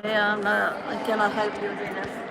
I cannot help you, Venus.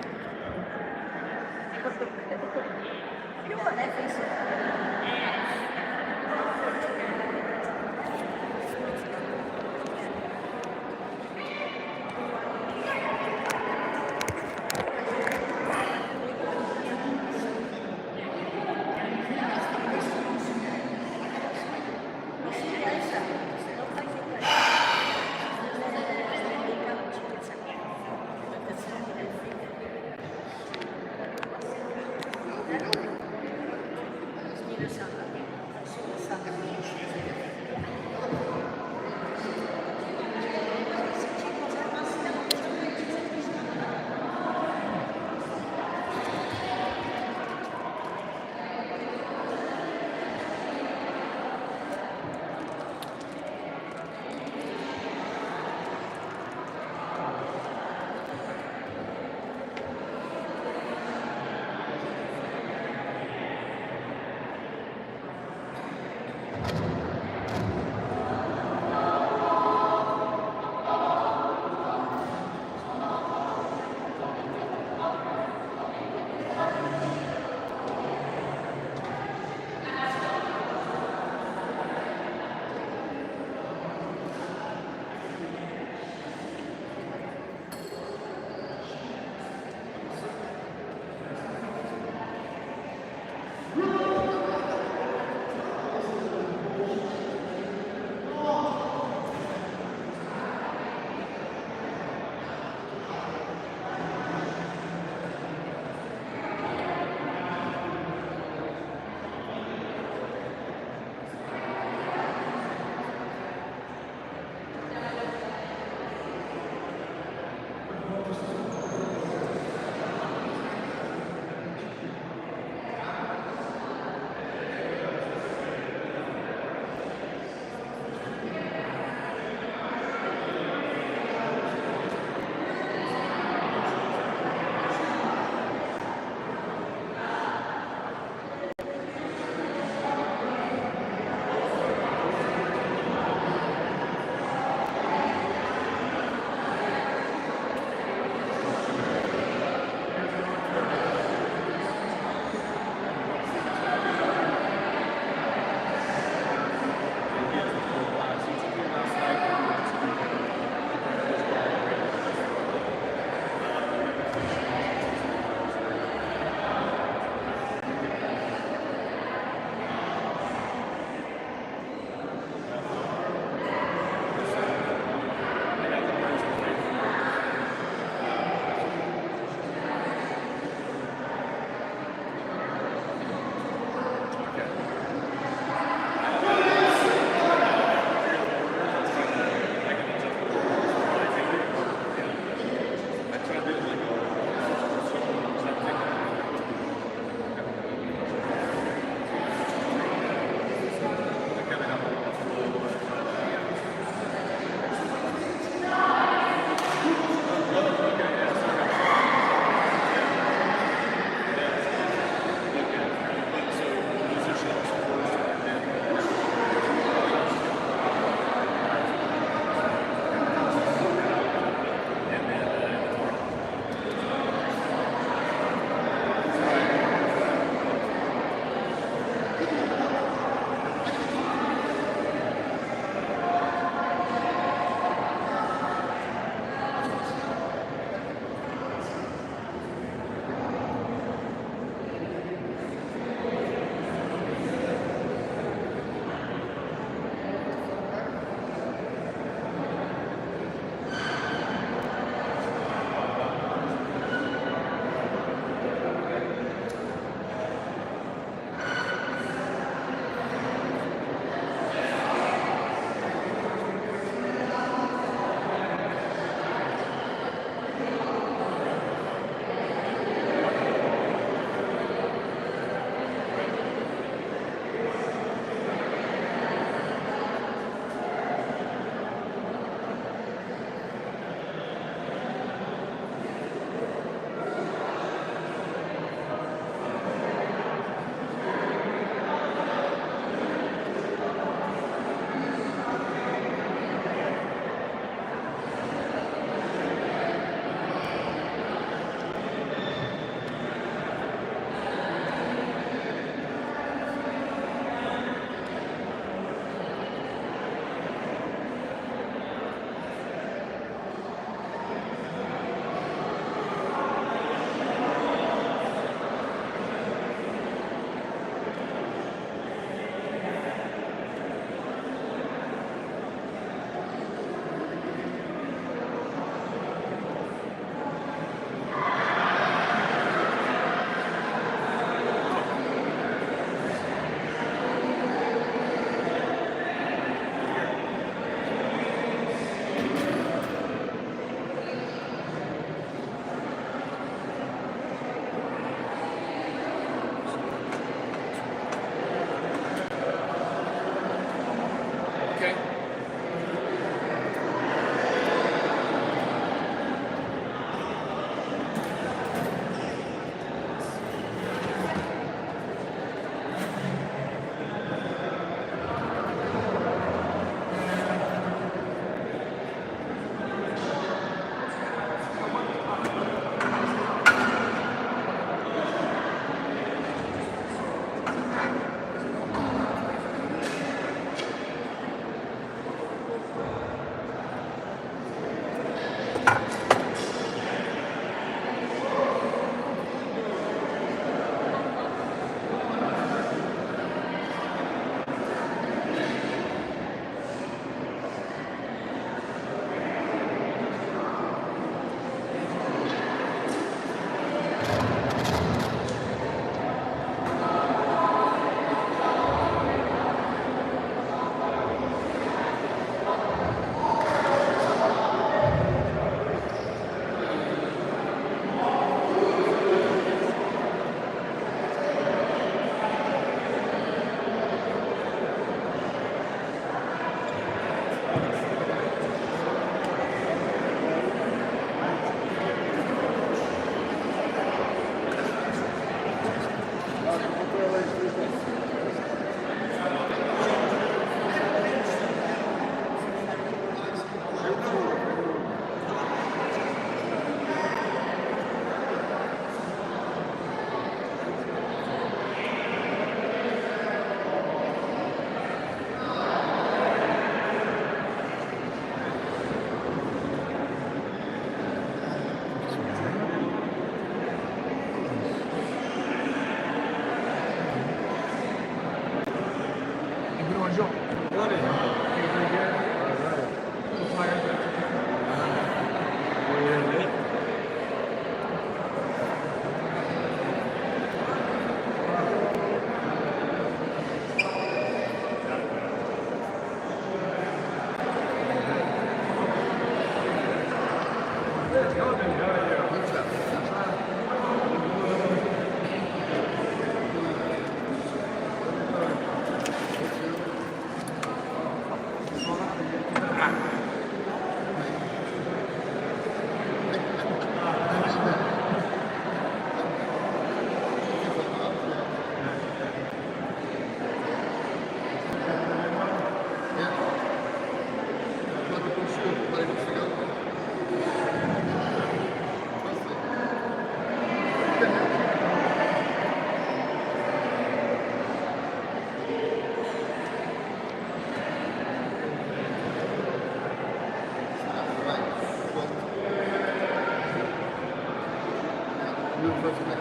do the first thing.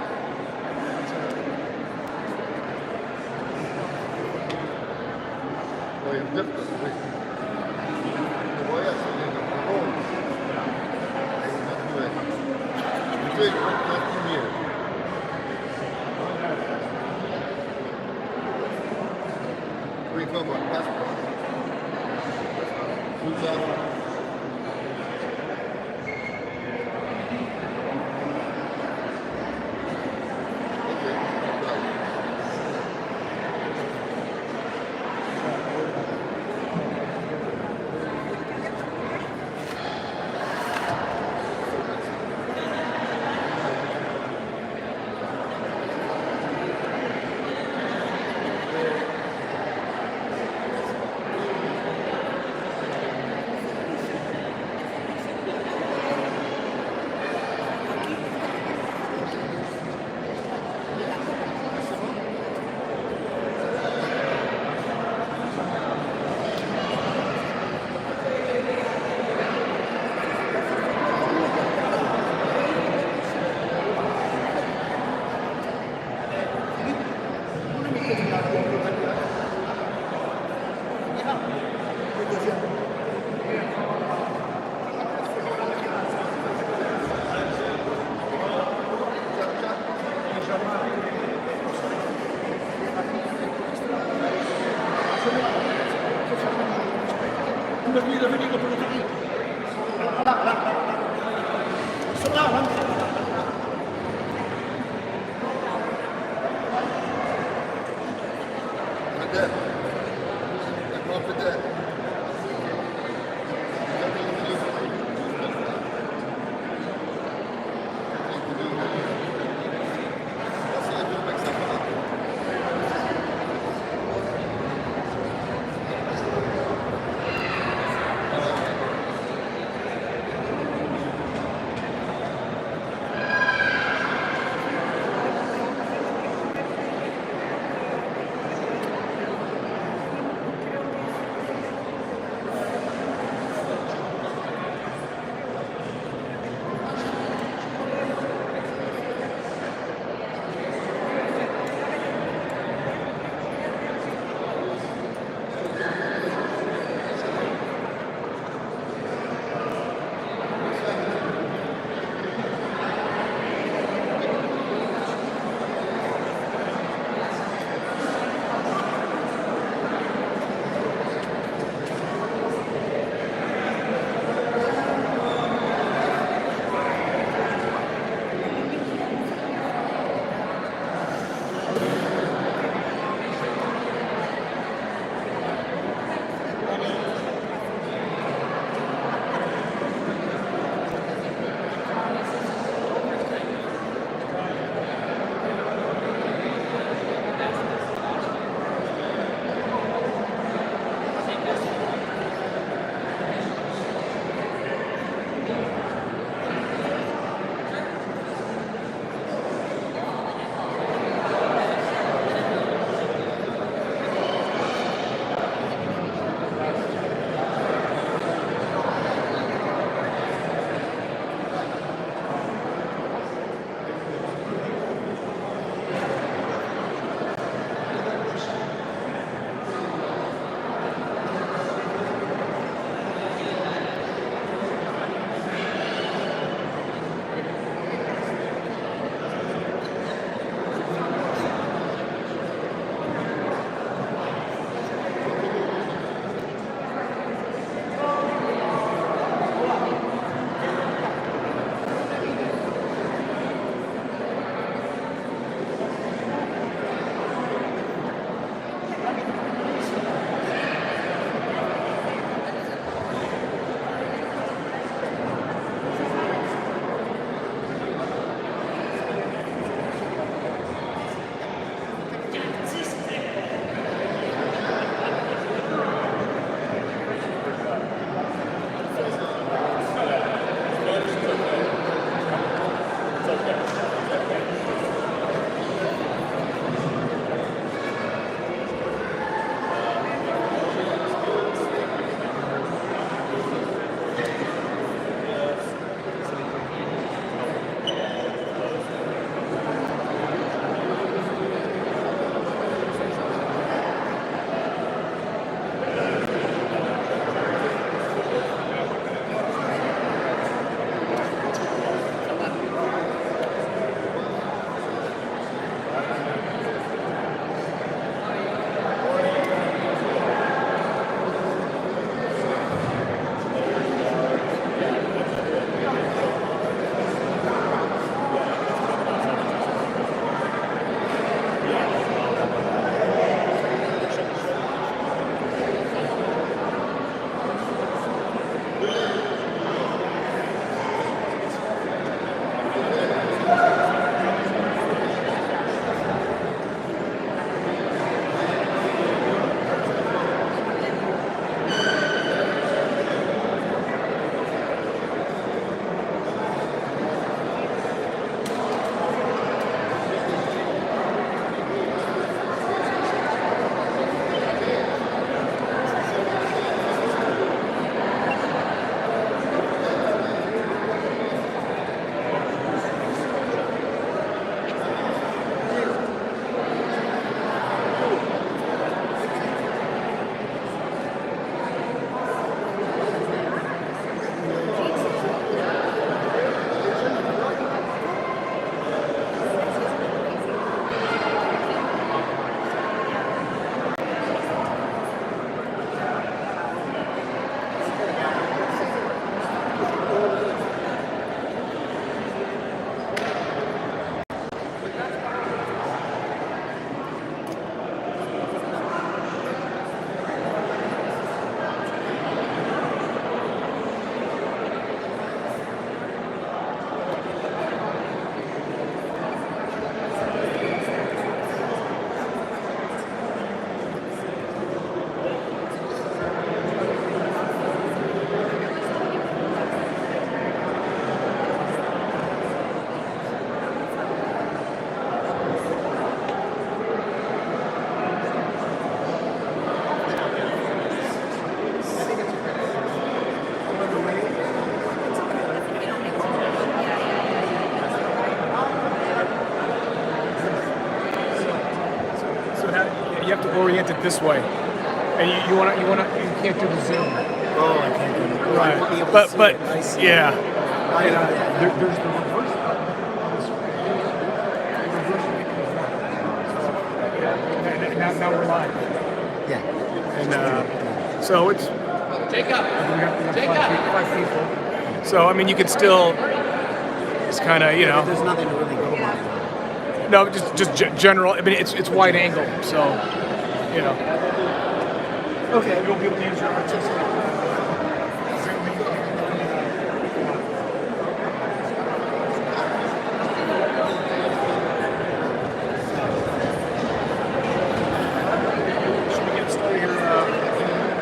Well, it's difficult. The boy has to get the home. That's good. It's good. That's 2 years. Where you come from? Passport. Who's that? So you have to orient it this way, and you can't do the zoom. Oh, I can't do it. Oh, I won't be able to But see but it. I see. yeah, There's there's the reverse. Now we're live, Yeah. and so it's Jacob. Five people. So I mean, you could still just kind of There's nothing to really go by. no, just general. I mean, it's wide angle, so Okay, you won't be able to use your artistic. Should we get started here?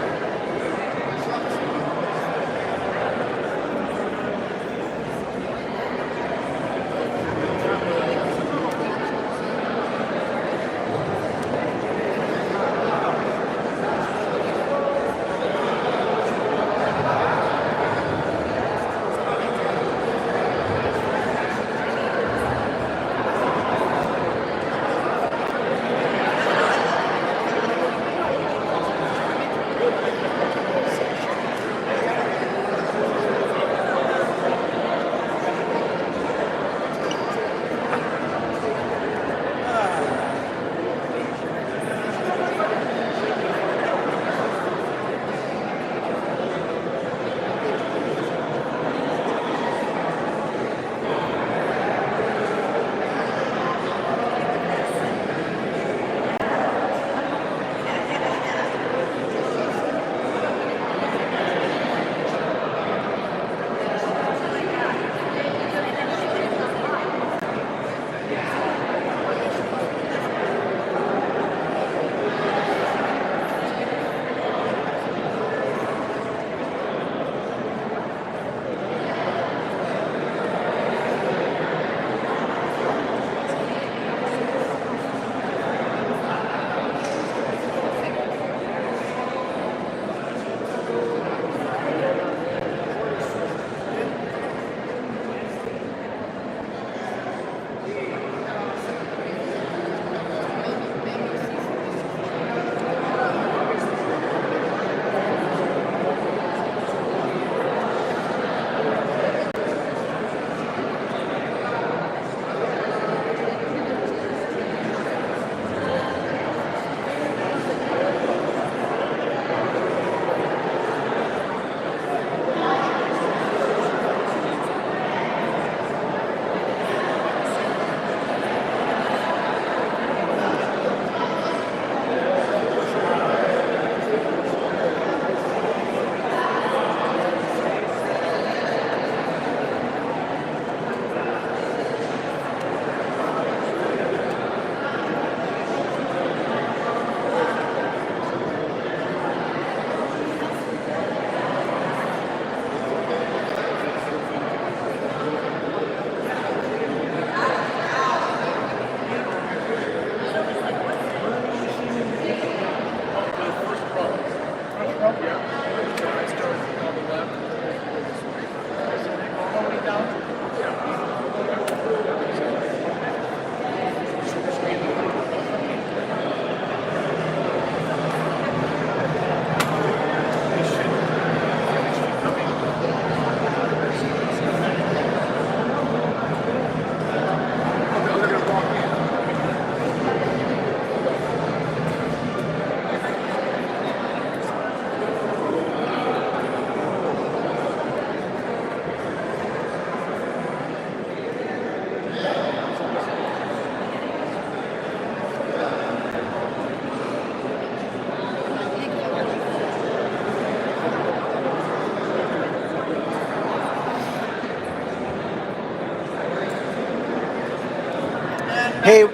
Hey,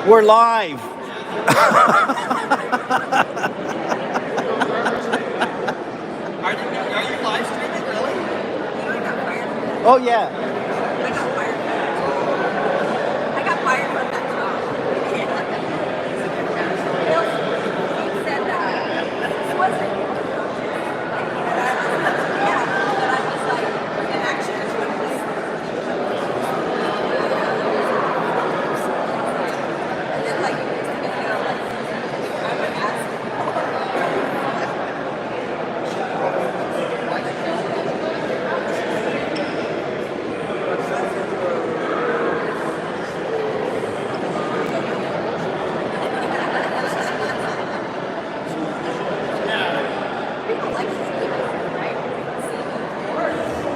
we're live. Are you live streaming, really? Oh yeah. I got fired. I got fired from that job. Bill said that this wasn't your coaches. Yeah, but I was like, in action is what it is. And then like, like I would ask. People like to see it, right? See words.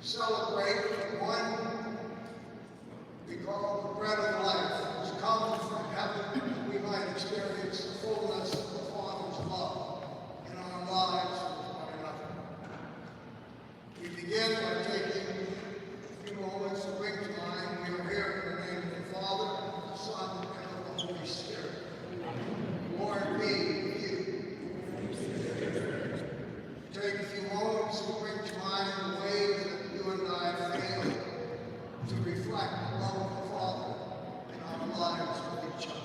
celebrate the one we call the bread of life, who's come from heaven that we might experience the fullness of the Father's love in our lives with one another. We begin by taking a few moments to bring to mind we are here in the name of the Father, the Son, and of the Holy Spirit. Lord be with you. Take a few moments to bring to mind the way that you and I fail to reflect the love of the Father in our lives with each other.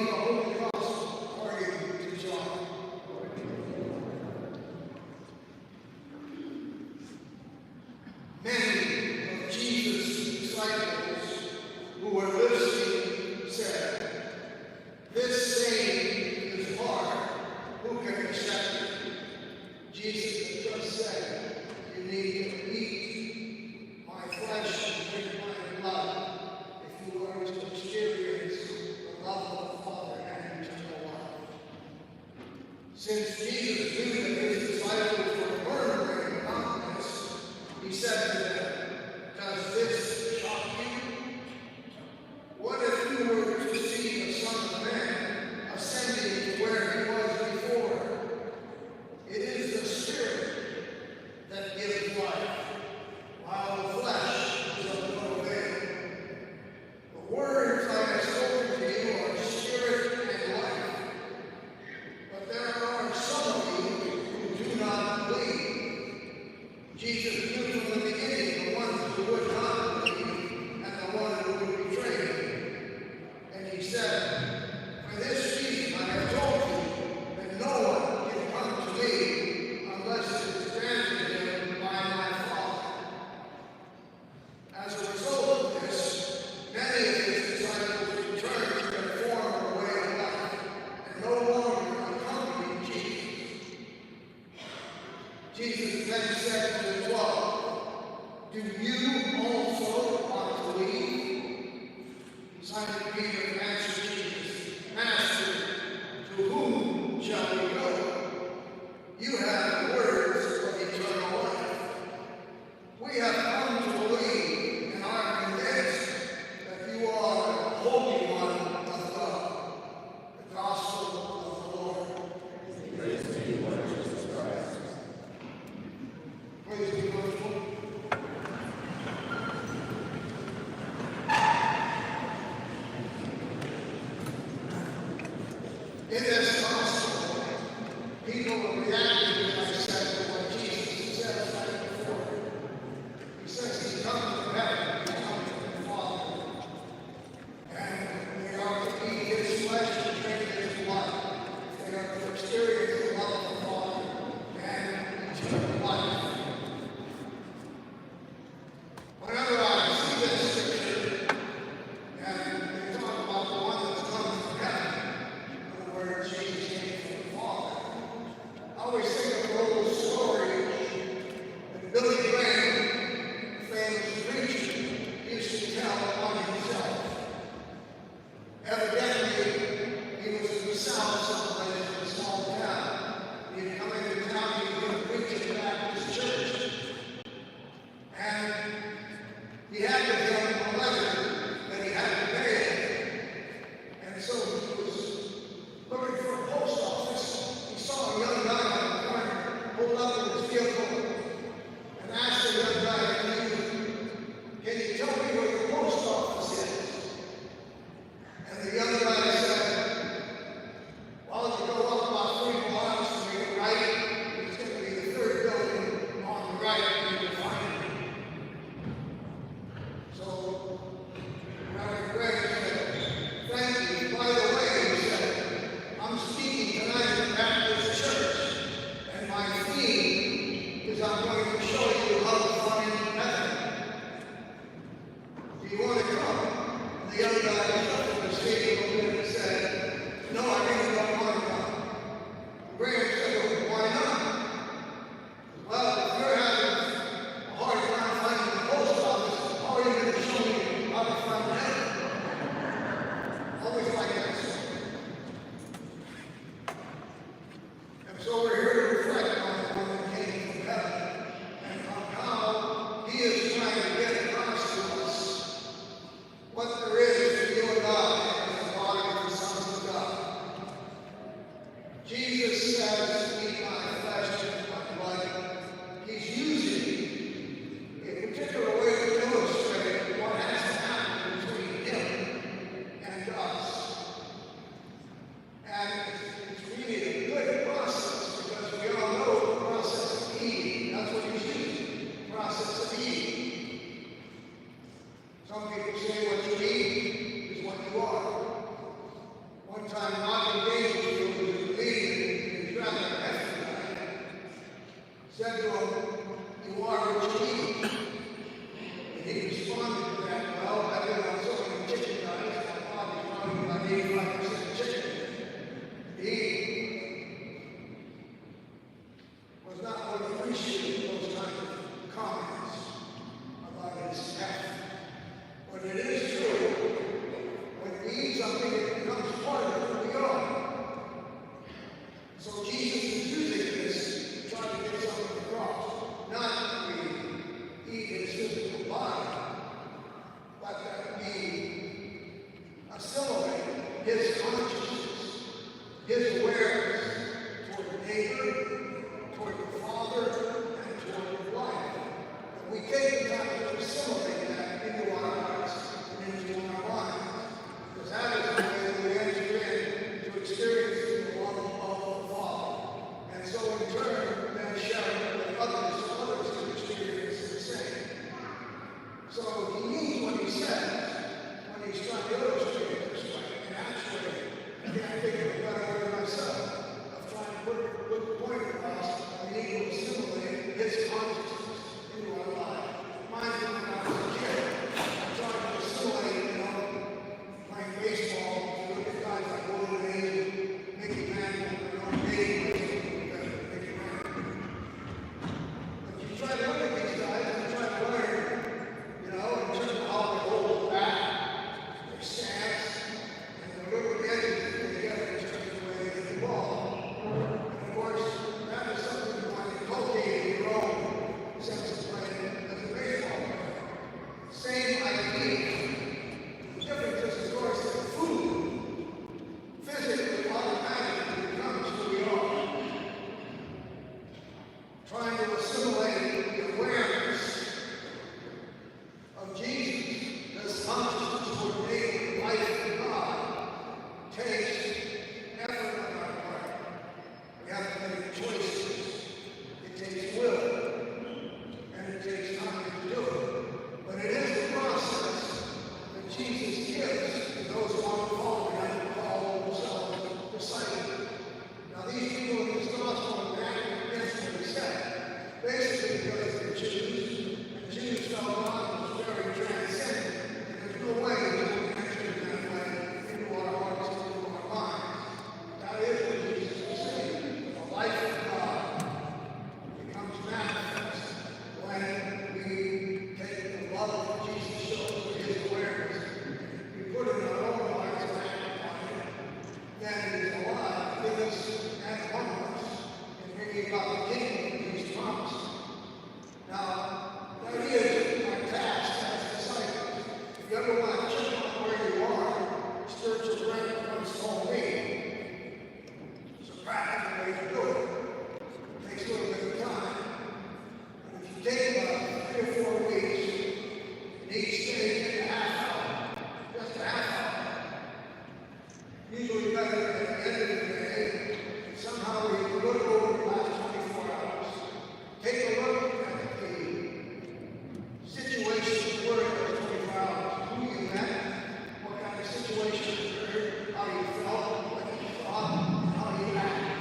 of the Holy Gospel according to John. Many of Jesus' disciples who were listening said, "This saying is hard. Who can accept it?" Jesus had just said, "You need to eat my flesh and drink my blood if you are to experience the love of the Father and eternal life." Since Jesus knew that his disciples were murmuring about this, he said to them, "Does this shock you? What if you were to see the Son of Man ascending to where he was before? It is the Spirit that gives life, while the flesh is of no avail. The words I have spoken to you are spirit and life. But there are some of you who do not believe." Jesus knew from the beginning the ones who would not believe and the one who would betray him. And he said, "For this reason I have told you that no one can come to me unless it is granted him by my Father." As a result of this, many of his disciples returned to their former way of life and no longer accompanied Jesus. Jesus then said to the 12, "Do you also want to leave?" Simon Peter answered Jesus, "Master, to whom shall we go? You have the words of eternal life. We have come to believe and are convinced that you are the Holy One of God." The Gospel of the Lord. Praise be to Lord Jesus Christ. Praise be to Lord. In this gospel, people reacted, as I said, to what Jesus said right before. He says he's come from heaven, he's come from the Father. And they are to eat his flesh and drink his blood. They are to experience the love of the Father and eternal life. Whenever I see this scripture, and they talk about the one that's come from heaven, where Jesus came from the Father, I always think of the old story that Billy Graham, the famous preacher, used to tell on himself. Evidently, he was in the South someplace in a small town. He'd come into town, he was preaching back to his church. And he had with him a letter that he had to pay. And so he was looking for a post office. He saw a young guy on the corner pulled up in his vehicle and asked the young guy, "Can you tell me where the post office is?" And the young guy said, "Well, his consciousness, his awareness toward the neighbor, toward the Father, and toward the life. And we take the time to assimilate that into our hearts and into our minds. Because that is the way that we enter in to experience the love of the Father. And so in turn, then share it with others, so others can experience the same. So he means what he says when he's trying to illustrate it this way. And actually, I can't think of a better way myself of trying to put the point across and we need to assimilate his consciousness into our life. Mine, when I was a kid, I tried to assimilate, playing baseball, you look at guys like Willie Mays, Mickey Mantle, Mickey Mantle. But you try to look at these guys and you try to learn, in terms of how they hold the bat, their stance, and their little edges that they get in terms of the way they hit the ball. And of course, that is something you want to inculcate in your own sense of playing as a baseball player. Same idea. The difference is, of course, that food physically automatically becomes who we are. Trying to assimilate the awareness of Jesus, this consciousness toward daily life in God, takes effort on our part. We have to make choices. It takes will, and it takes time to do it. But it is the process that Jesus gives to those who want to follow him and call themselves disciples. Now these people in this gospel are acting against what he said, basically because they're Jews, and Jews felt God was very transcendent, and there's no way that we can enter that way into our hearts and into our minds. That is what Jesus was saying. The life of God becomes manifest when we take the love that Jesus shows for his awareness, we put it in our own lives and act upon it. Then it is alive with us and among us in bringing about the kingdom that he's promised. Now, the idea is our task as disciples. If you ever want to check out where you are, spiritual strength comes from me. It's a practical way to do it. It takes a little bit of time. And if you take about 3 or 4 weeks, and each day take a half hour, just a half hour, usually better at the end of the day, and somehow we look over the last 24 hours. Take a look at the situation where those 24 hours, who you met, what kind of situation occurred, how you felt, what you thought, and how you acted,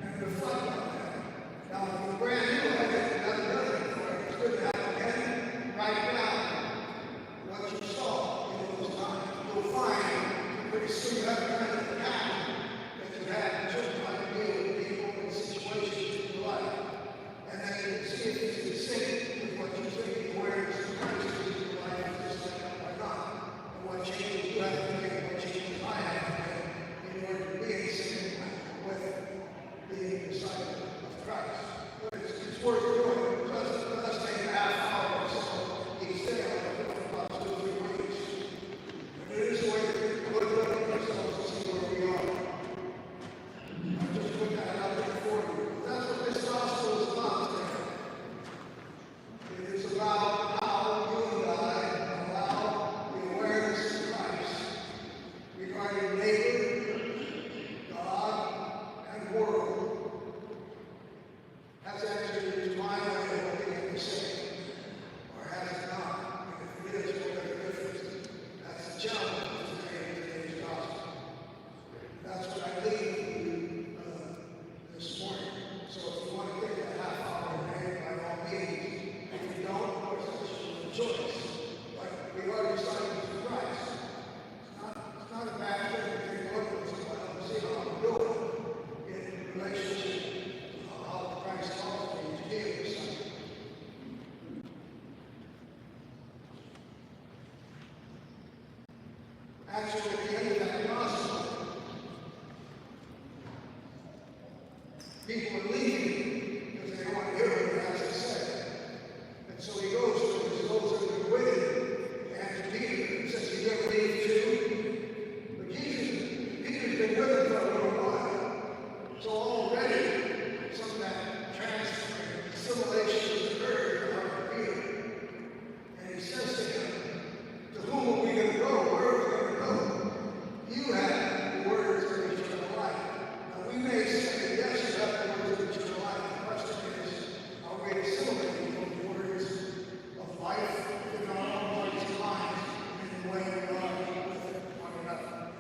and reflect on that. Now, if you're brand new at it, that's another thing for it. It's good to have again, write down what you saw in those times. You'll find pretty soon that kind of pattern that you had in terms of how to deal with people and situations in your life. And then you can see if it's in sync with what you think the awareness of Christ is in your life, just like that or not. And what changes you have to make, and what changes I have to make in order to be in sync with being a disciple of Christ. But it's worth doing. It does take a half hour or so each day, about 2 or 3 weeks. And it is a way to look at ourselves and see where we are. I just put that out there for you. That's what this gospel is about today. It is about how you and I allow the awareness of Christ regarding neighbor, God, and world has entered into my way of looking at the same, or has it not? And if it is, what are the differences? That's the challenge of today's gospel. That's what I leave with you this morning. So if you want to take a half hour a day, by all means. If you don't, of course, that's your choice. Like we are disciples of Christ. It's not a bad thing to take a look at someone and see how I'm doing in relationship to how Christ calls me to be a disciple. Actually, at the end of that gospel, people are leaving because they don't want to hear what he has to say. And so he goes to those that are with him and to Peter and says, "You ever leave too?" But Jesus with him for a little while. So already some of that transfer, assimilation has occurred in our being. And he says to him, to whom are we going to go? Where are we going to go? You have the words of eternal life. Now we may say, yes, you have the words of eternal life. The question is, are we assimilating those words of life in our own hearts and minds in the way we are with one another?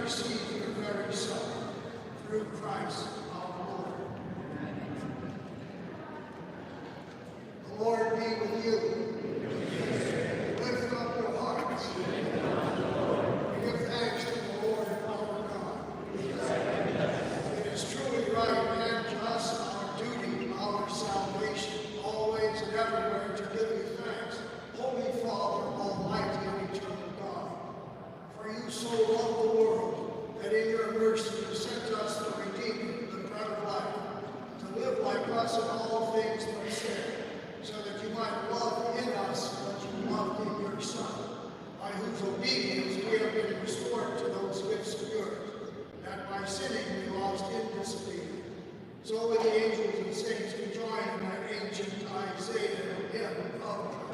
receive your very Son, through Christ our Lord. The Lord be with you. Lift up your hearts. Give thanks to the Lord our God. It is truly right and just, our duty, our salvation, always and everywhere to give you thanks, Holy Father, Almighty and eternal God. For you so loved the world that in your mercy you sent us the Redeemer, the bread of life, to live like us in all things but sin, so that you might love in us what you loved in your Son, by whose obedience we have been restored to those gifts of yours, that by sinning we lost in disobedience. So with the angels and saints we join in that ancient Isaiah hymn of praise.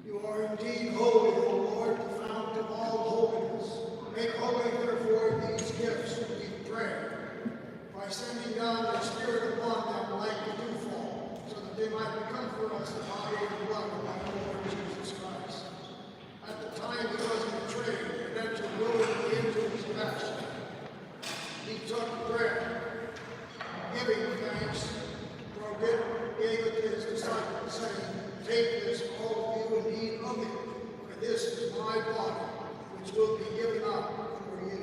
You are indeed holy, O Lord, the fount of all holiness. Make holy, therefore, these gifts, we pray, by sending down your Spirit upon them like the dewfall, so that they might become for us the body and blood of our Lord Jesus Christ. At the time he was betrayed and entered willingly into his passion, he took bread, giving thanks, broke it, gave it to his disciples, saying, "Take this, all of you, and eat of it, for this is my body, which will be given up for you."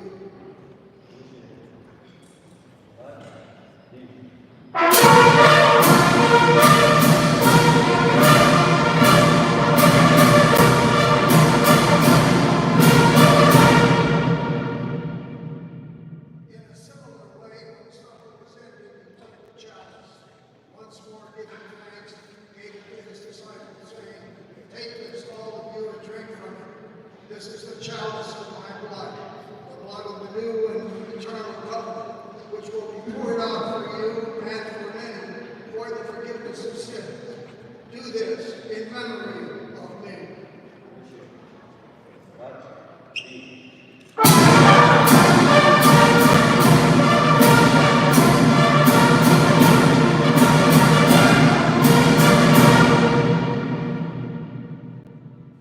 In a similar way, when supper was ended, he took the chalice, once more giving thanks, gave it to his disciples, saying, "Take this, all of you, and drink from it. This is the chalice of my blood, the blood of the new and eternal covenant, which will be poured out for you and for many for the forgiveness of sins. Do this in memory of me."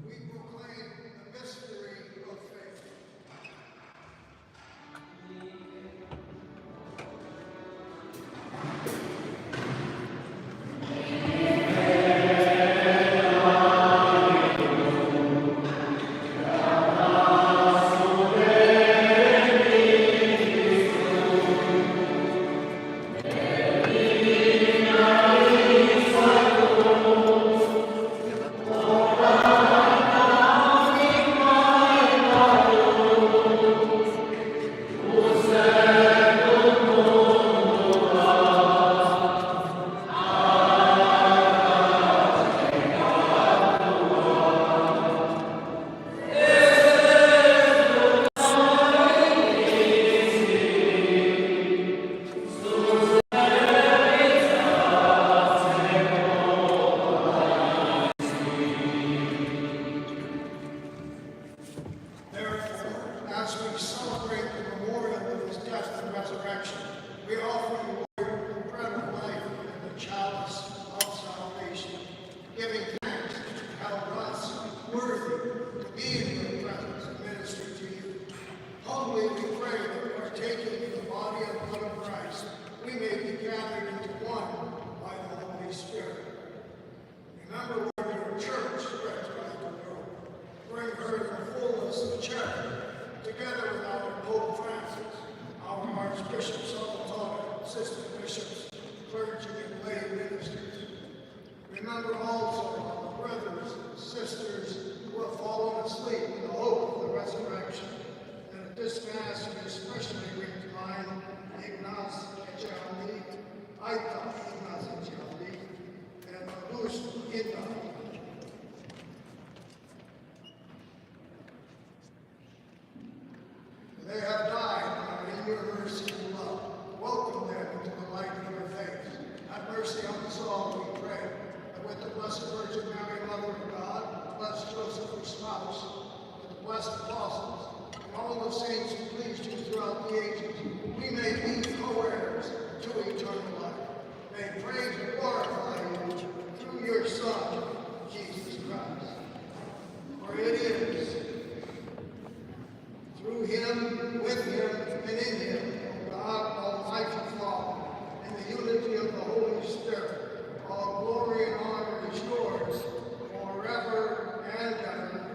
We proclaim the mystery of faith. Therefore, as we celebrate the memorial of his death and resurrection, We offer you, Lord, the bread of life and the chalice of salvation, giving thanks that you held us worthy to be in your presence and minister to you. Humbly we pray that partaking in the body and blood of Christ, we may be gathered into one by the Holy Spirit. Remember, Lord, your church spreads throughout the world. Bring her to the fullness of charity, together with our Pope Francis, our archbishops of the Taught, assistant bishops, clergy, and lay ministers. Remember also our brothers and sisters who have fallen asleep in the hope of the resurrection. And at this Mass, we especially bring to mind Ignace Echeverri, Aita Ignace Echeverri, and Augusto Ida. They have died in your mercy and love. Welcome them into the light of your face. Have mercy on us all, we pray. And with the Blessed Virgin Mary, Mother of God, blessed Joseph, her spouse, with the blessed apostles, and all the saints who pleased you throughout the ages, we may be co-heirs to eternal life. May praise and glorify you through your Son, Jesus Christ. For it is through him, with him, and in him, O God, Almighty Father, in the unity of the Holy Spirit, all glory and honor is yours forever and ever.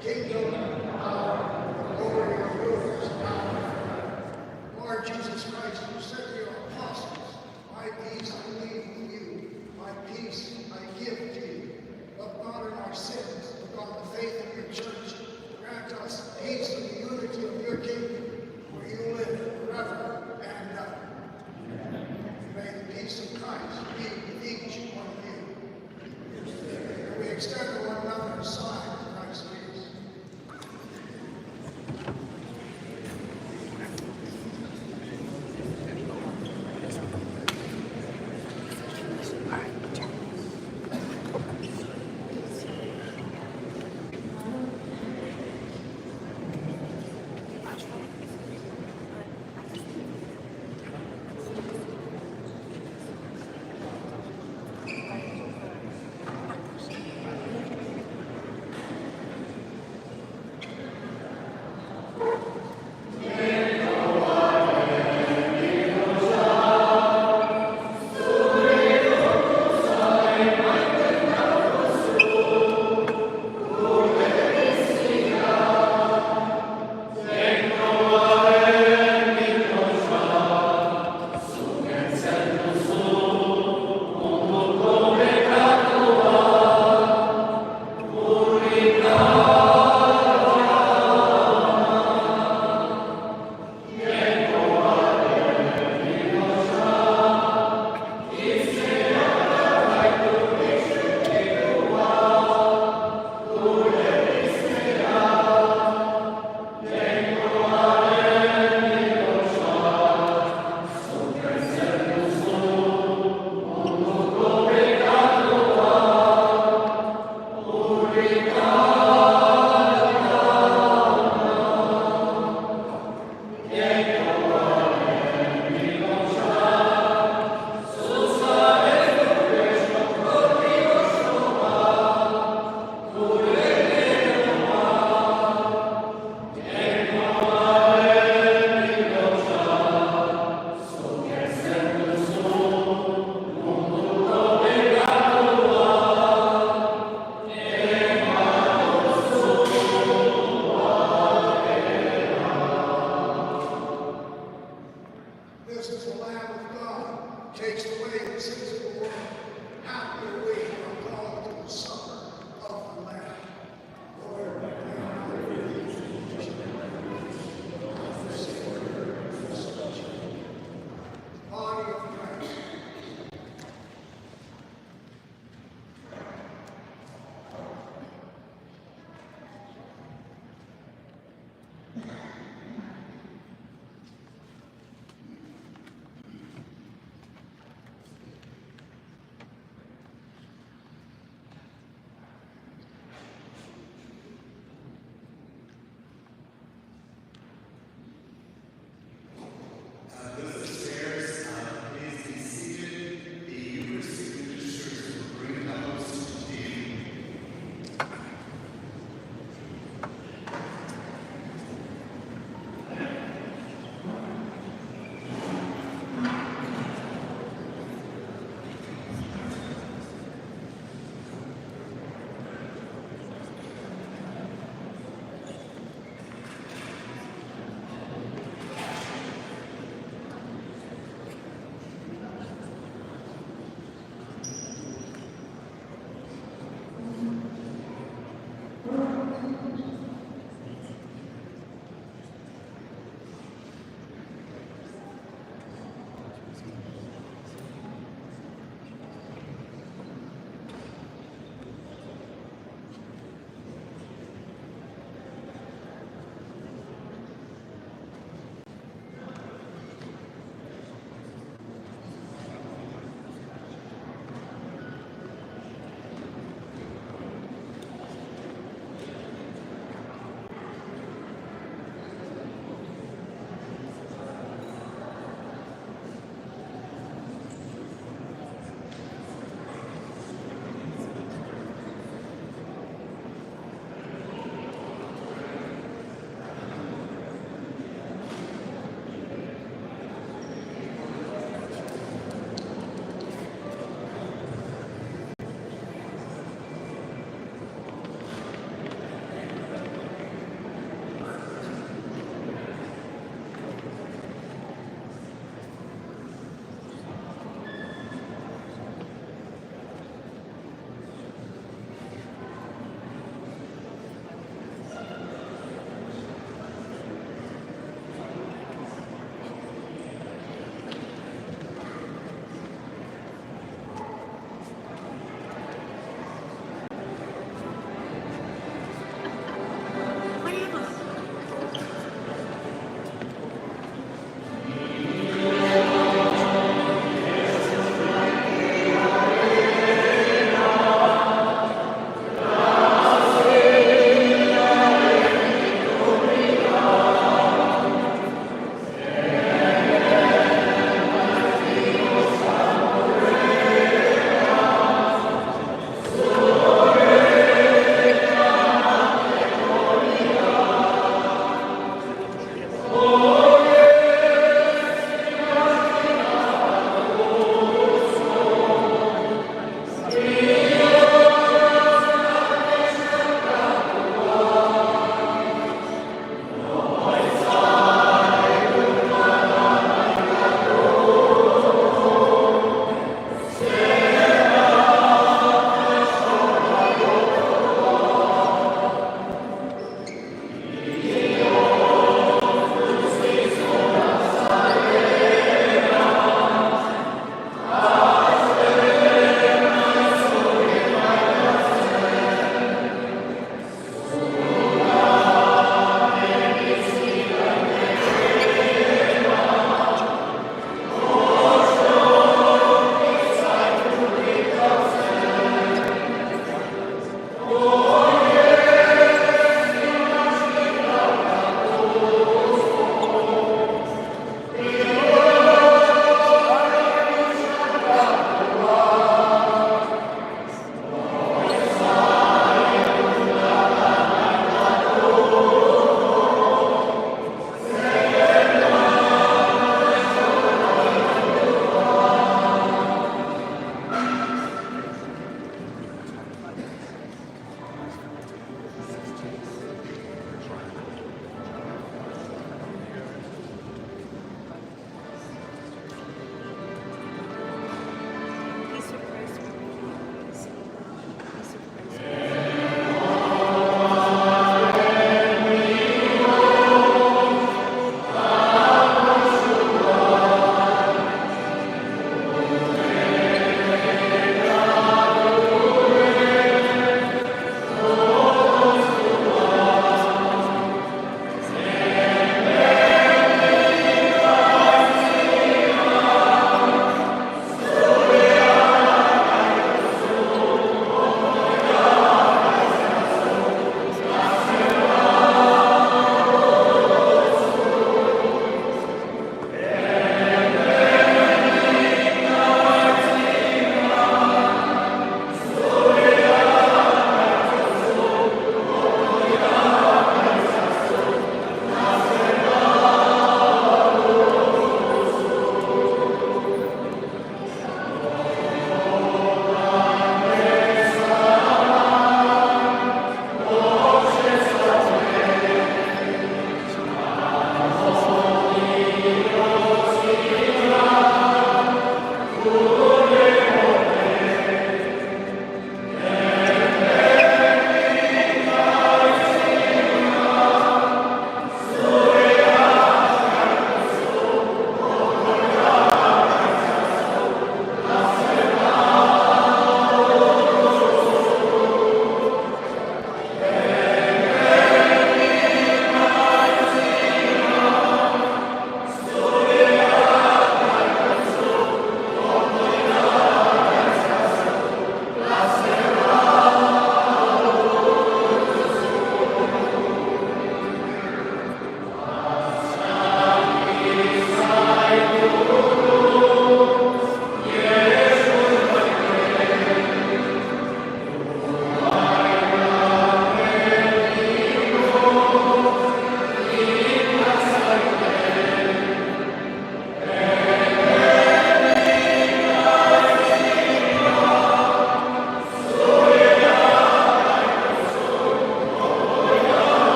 kingdom, power, glory, and rulers now. Lord Jesus Christ, you said to your apostles, my peace I leave with you, my peace I give to you. Look not on our sins, look on the faith of your church. Grant us peace and the unity of your kingdom, where you live forever and ever. May the peace of Christ be with each one of you. And we extend to one another a sign of Christ's peace.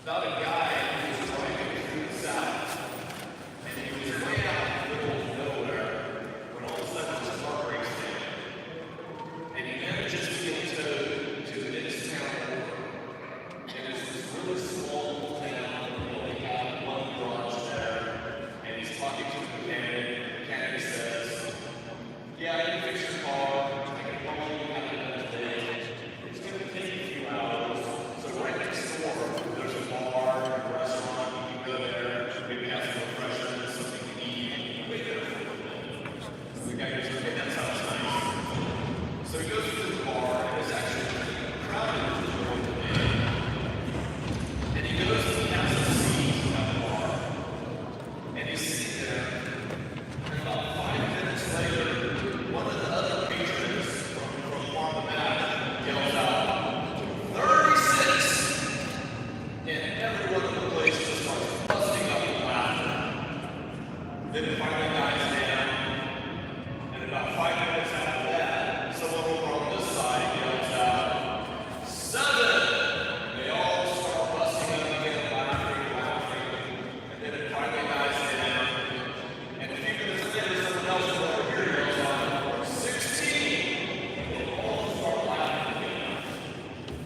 about a guy who was driving through the South, and he was way out in the middle of nowhere when all of a sudden his car breaks down. And he manages to get to the next town over. And it's this really small little town, and they only have one garage there. And he's talking to the mechanic. The mechanic says, "Yeah, I can fix your car. I can probably have it done today. It's going to take a few hours." So right next door, there's a bar, a restaurant. You can go there, maybe have some refreshments, something to eat, and you can wait there for a little bit. So the guy goes, "Okay, that sounds nice." So he goes to the bar, and it's actually crowded to the point today. And he goes and he has a seat at the bar. And he's sitting there, and about 5 minutes later, one of the other patrons from far the back yells out, 36! And everyone in the place just starts busting up with laughter. Then it finally dies down. And about 5 minutes after that, someone over on this side yells out, 7! And they all start busting up again, laughing. And then it finally dies down. And a few minutes later, someone else over here yells out, 16! And they all start laughing again.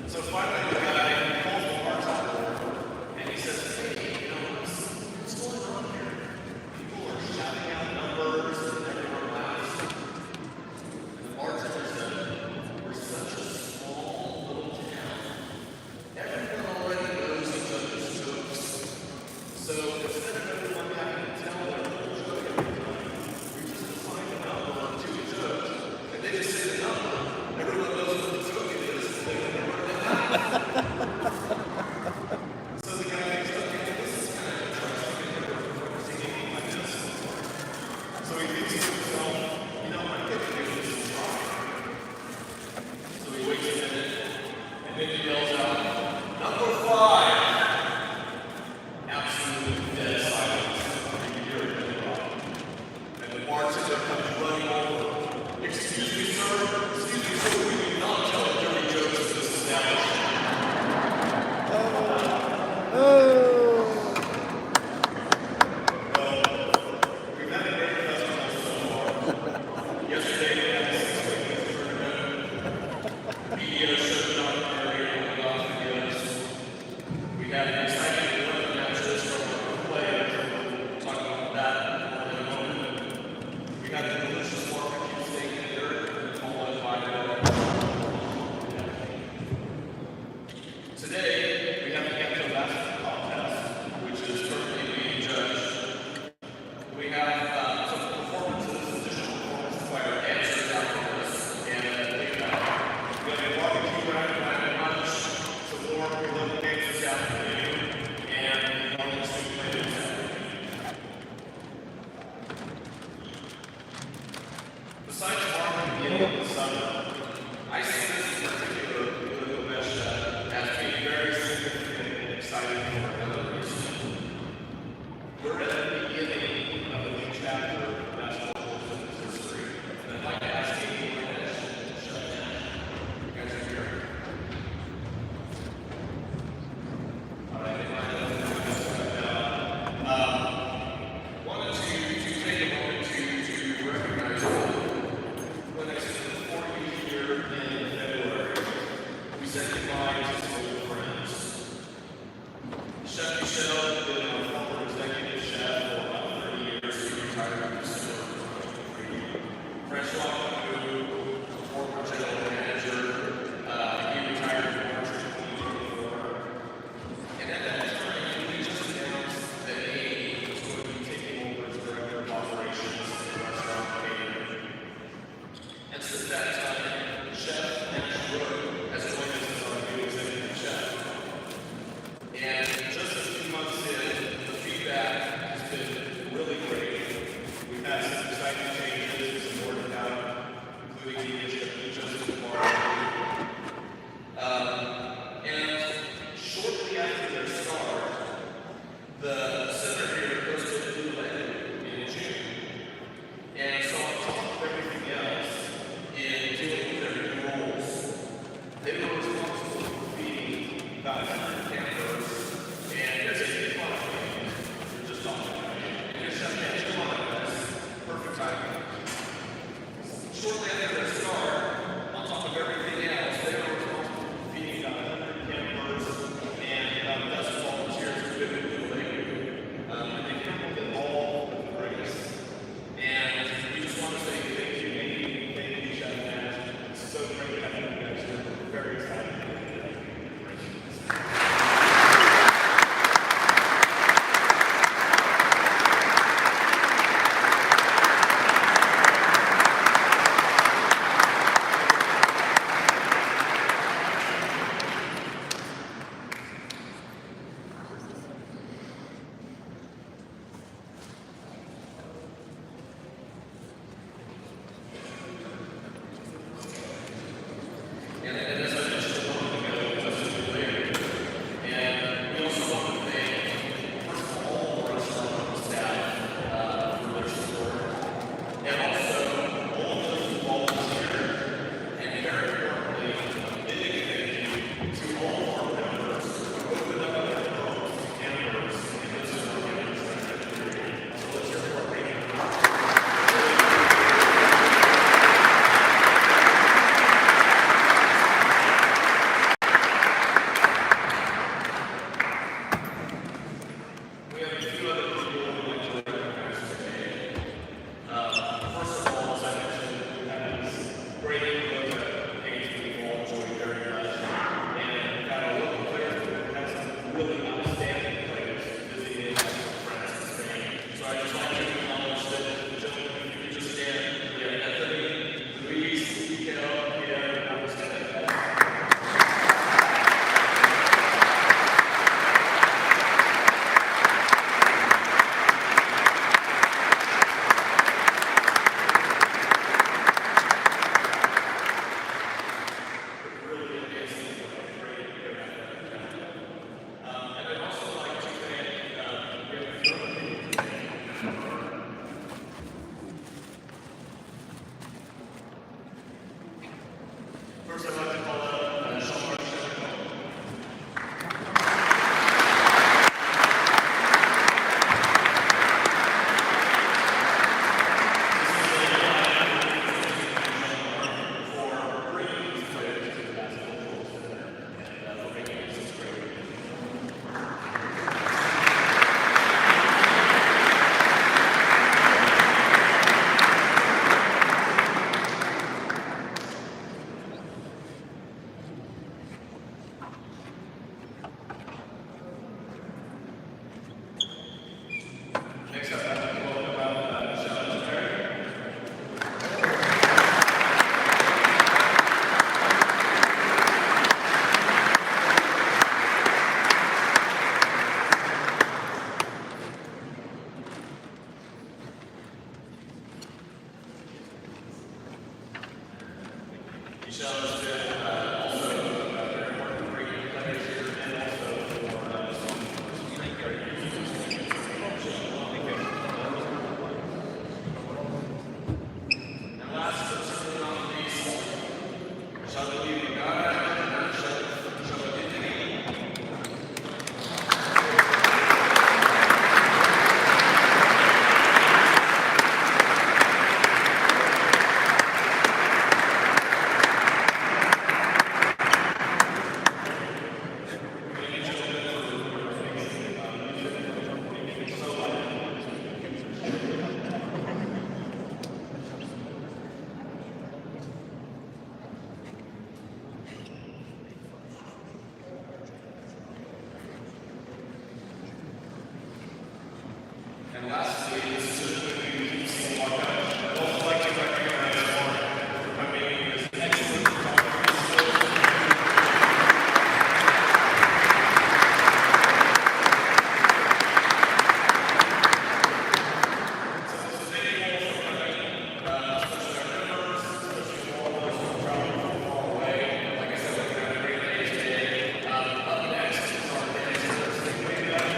And so finally the guy calls the bartender and he says, "Hey, what's going on here? People are shouting out numbers and everyone laughs." And the bartender said, "We're such a small little town. Everyone already knows each other's jokes. So instead of everyone having to tell their little joke every time, we just assign a number to a joke. And they just say the number. Everyone knows what the joke is. And they remember that." So the guy thinks, "Okay, this is kind of interesting. I've never heard singing like this before." So he thinks to himself, "I'm going to give this a try." So he waits a minute, and then he yells out, "Number 5." Absolute dead silence. You can hear it in the bar. And the bartender comes running over. "Excuse me, sir. We do not tell dirty jokes in this establishment." We've had a great festival so far. Yesterday we had a 6-week tournament. Media showed up there and got videos. We had exciting weather matches from our players. We'll talk about that in a moment. We had a delicious barbecue steak dinner and all invited. Today, we have the Gecko Basket Contest, which is currently being judged. We have some performances, additional performances by our dancers after this, and we have a barbecue rack, lunch, some more little games this afternoon, and one of the sweet play this afternoon. Besides farming the beginning of the summer, I see this in particular political measure as being very significant and exciting for another reason. We're at the beginning of a new chapter of national business history, and I'd like to ask you to shut down. You guys are here. All right, if I don't shut down. Wanted to take a moment to recognize when I said the 40th year in February, we said goodbye to some old friends. Chef Michel has been our former executive chef for about 30 years. He retired in December of 2023. Francois Camus, former general manager, he retired in March of 2024. And at that time, we just announced that Amy was going to be taking over as director of operations in restaurant catering. And since that time, Chef Nash Rowe has joined us as our new executive chef. And just a few months in,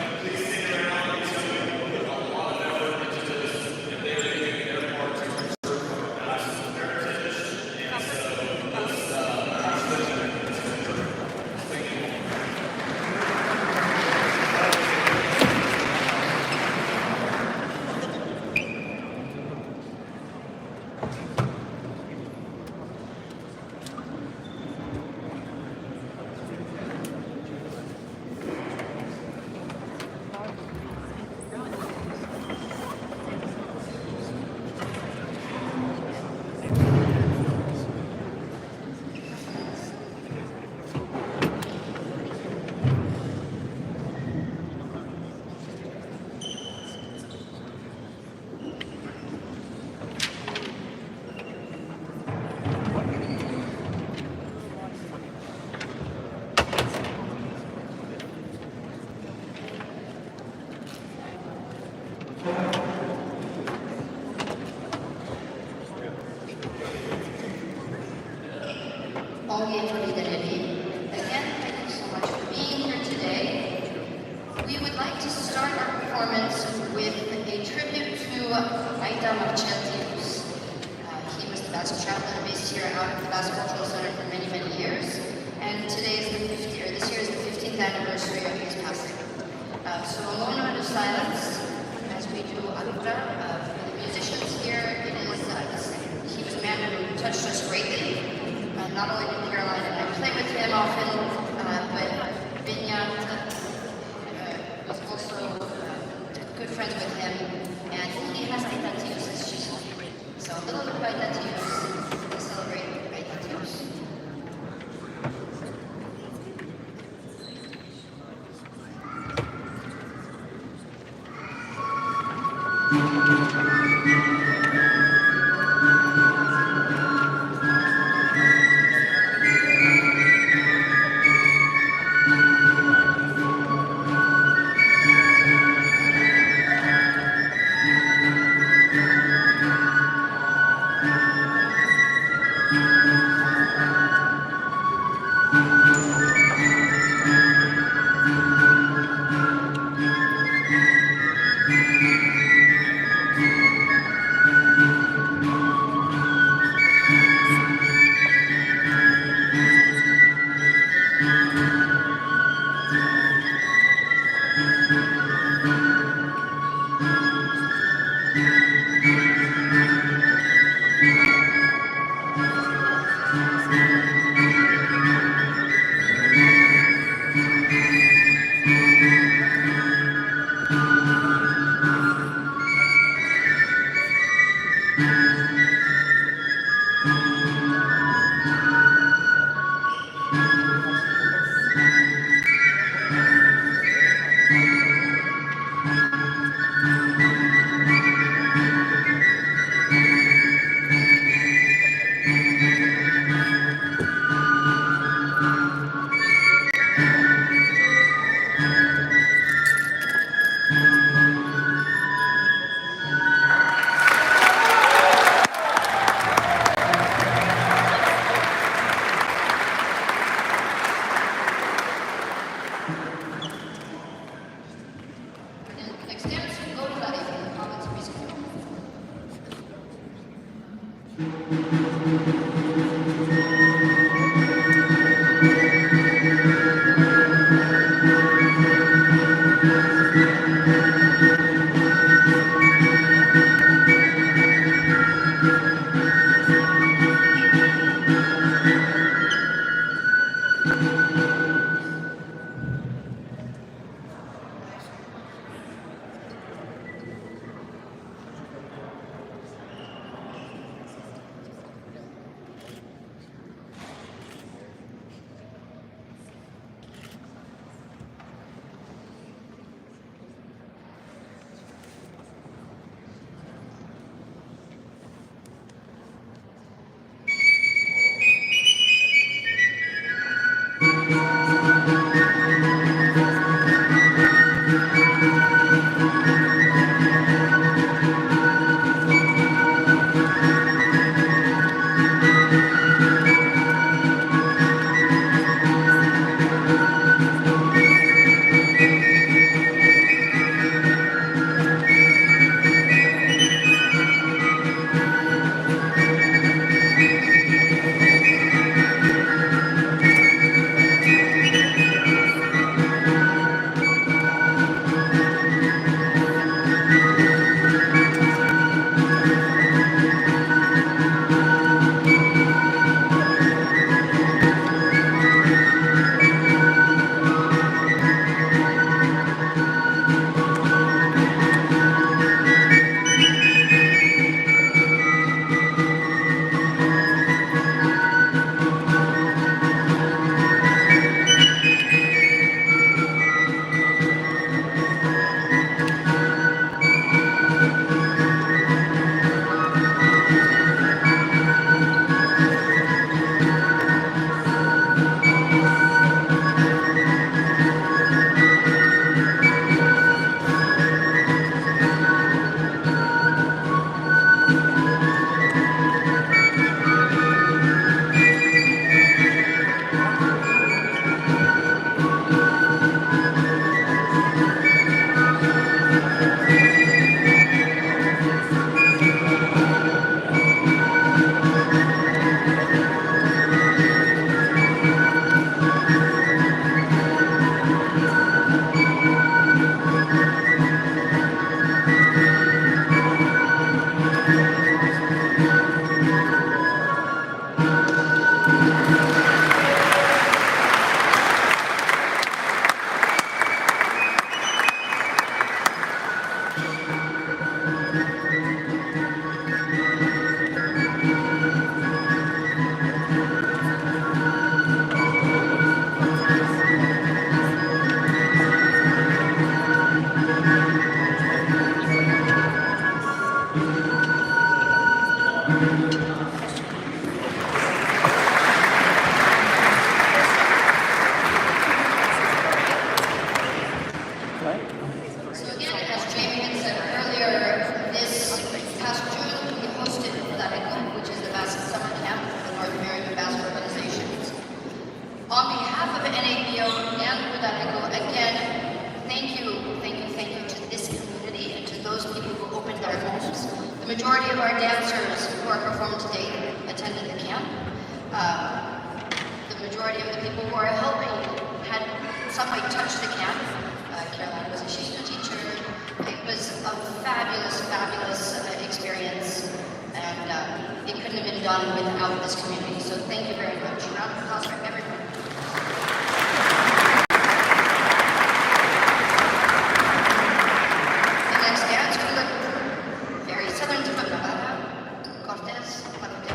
Please stick around until a lot of effort performance with a tribute to Aida Marcheltius. He was the basket chaplain based here out at the Basque Cultural Center for many, many years. And today is the 50th, or this year is the 15th anniversary of his passing. So a moment of silence as we do Alura for the musicians here. It is, he was a man who touched us greatly. Not only did Caroline and I play with him often, but Vinyat was also good friends with him, and he has Aitatius as she said. So a little bit of Aitatius to celebrate Aitatius. Next dance, we go to Life in the province of Musical. majority of our dancers who are performed today attended the camp. The majority of the people who are helping had some way touched the camp. Caroline was a Shishto teacher. It was a fabulous, fabulous experience, and it couldn't have been done without this community. So thank you very much. Round of applause for everyone. The next dance we look very southern to Guadalajara, Cortez, Palote.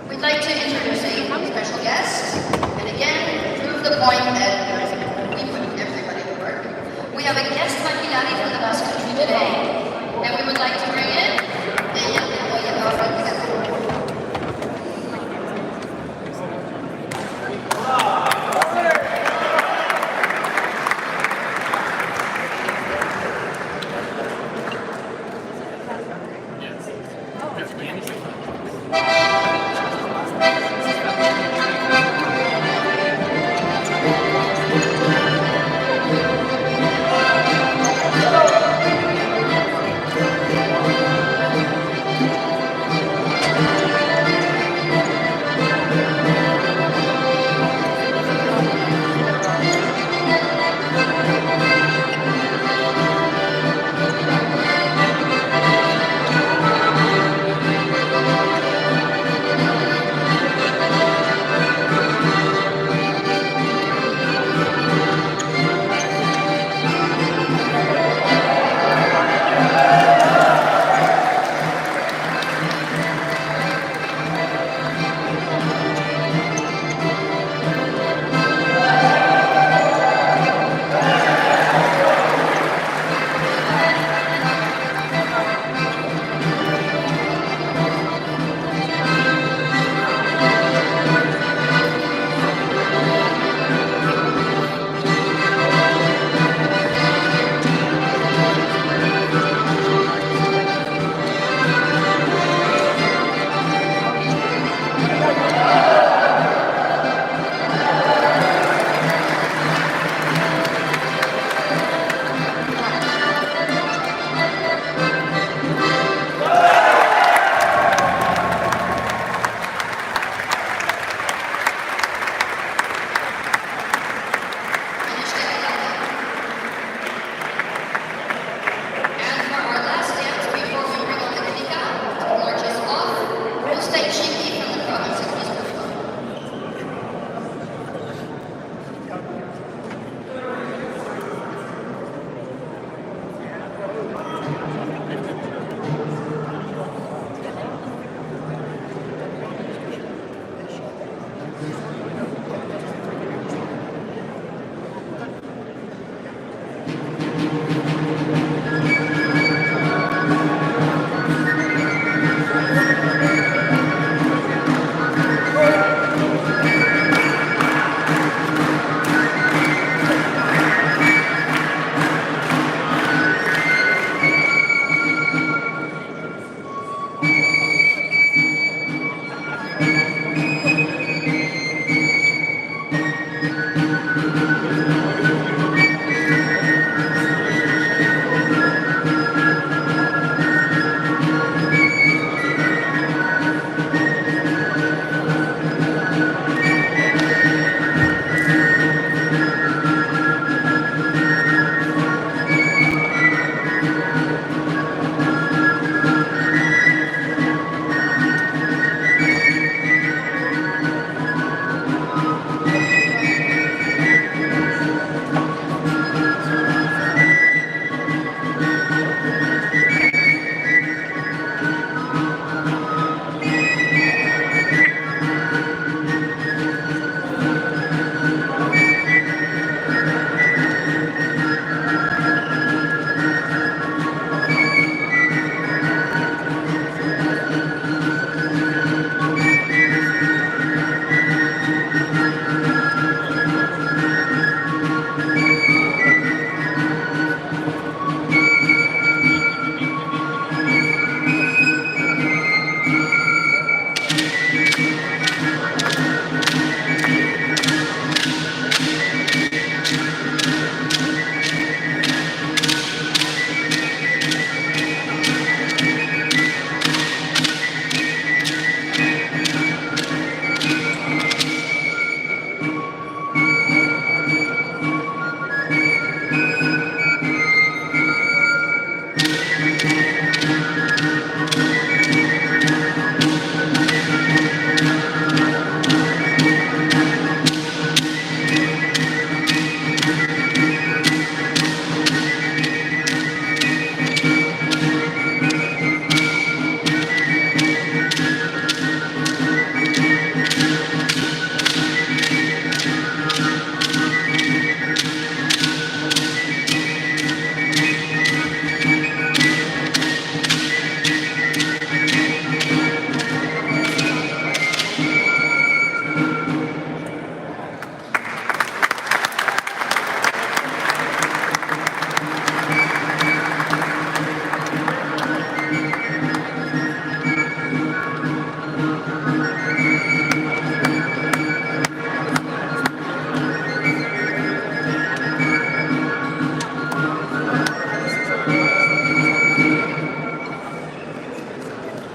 We'd like to introduce a special guest, and again, prove the point that we put everybody to work. We have a guest maquilari from the Basque Country today, and we would like to bring in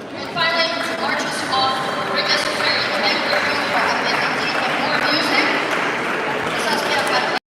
And finally, marches off, bring us to the banquet room for a minute of more music. Saskia Bartlett.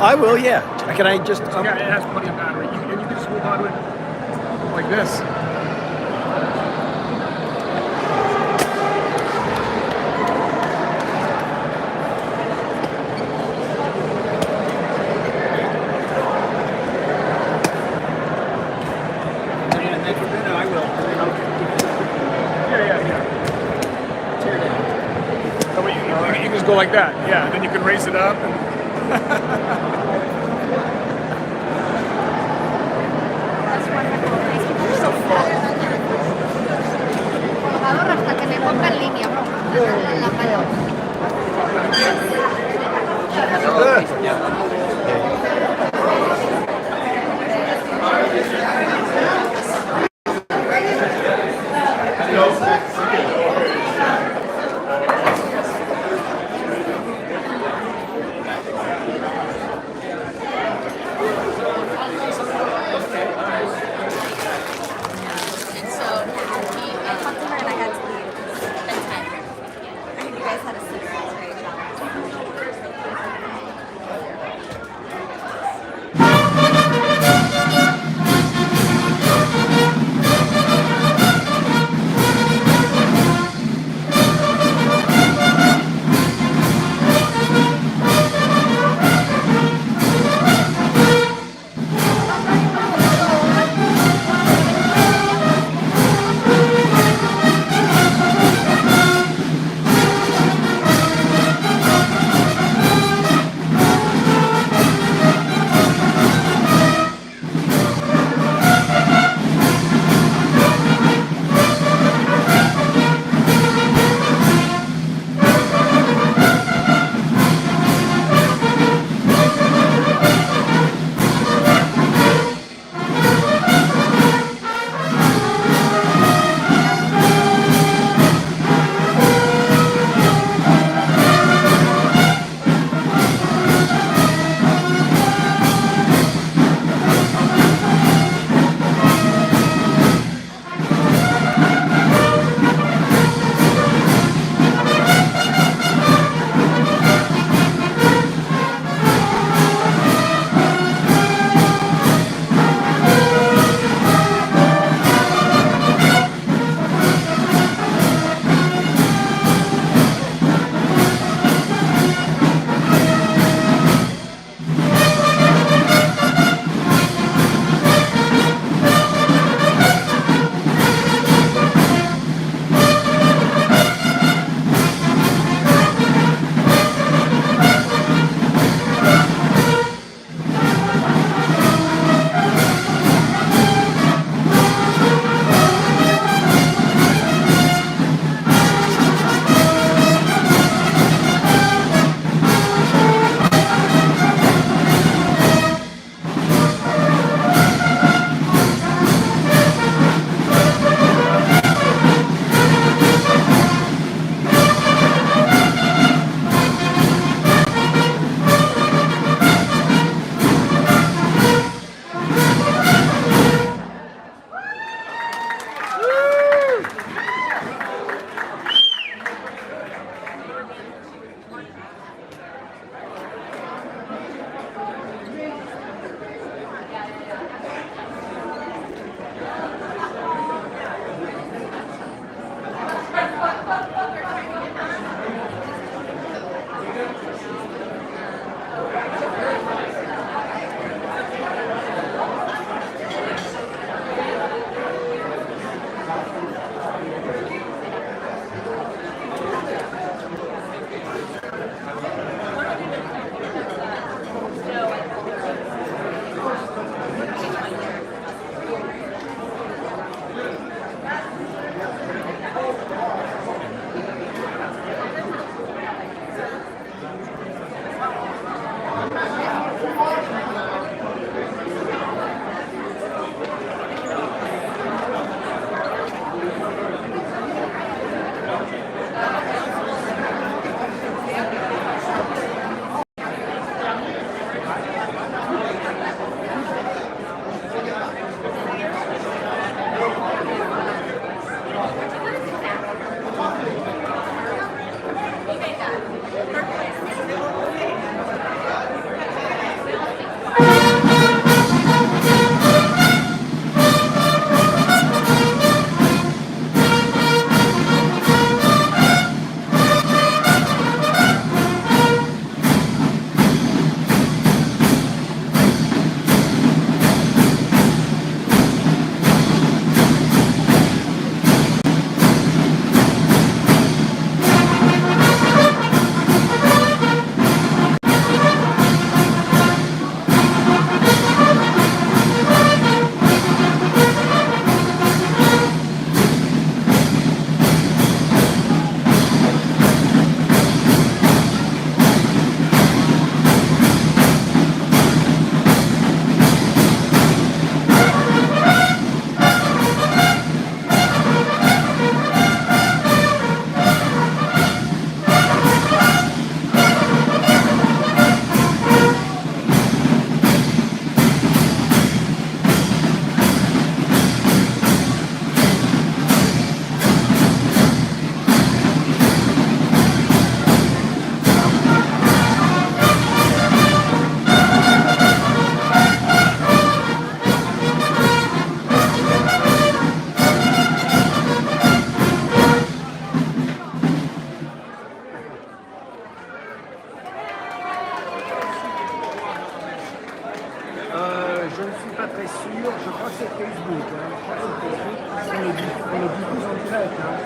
I will, yeah. Can I just... Yeah, it has plenty of battery. And you can just hold on to it like this. And then I will. Yeah. So you can just go like that. Yeah, and then you can raise it up. Hasta que me ponga en línea, la mano. And so he, Customer and I had to leave. I think you guys had a sur, je crois que c'est Facebook. Hein. Je crois que c'est Facebook. On est beaucoup en direct. Hein.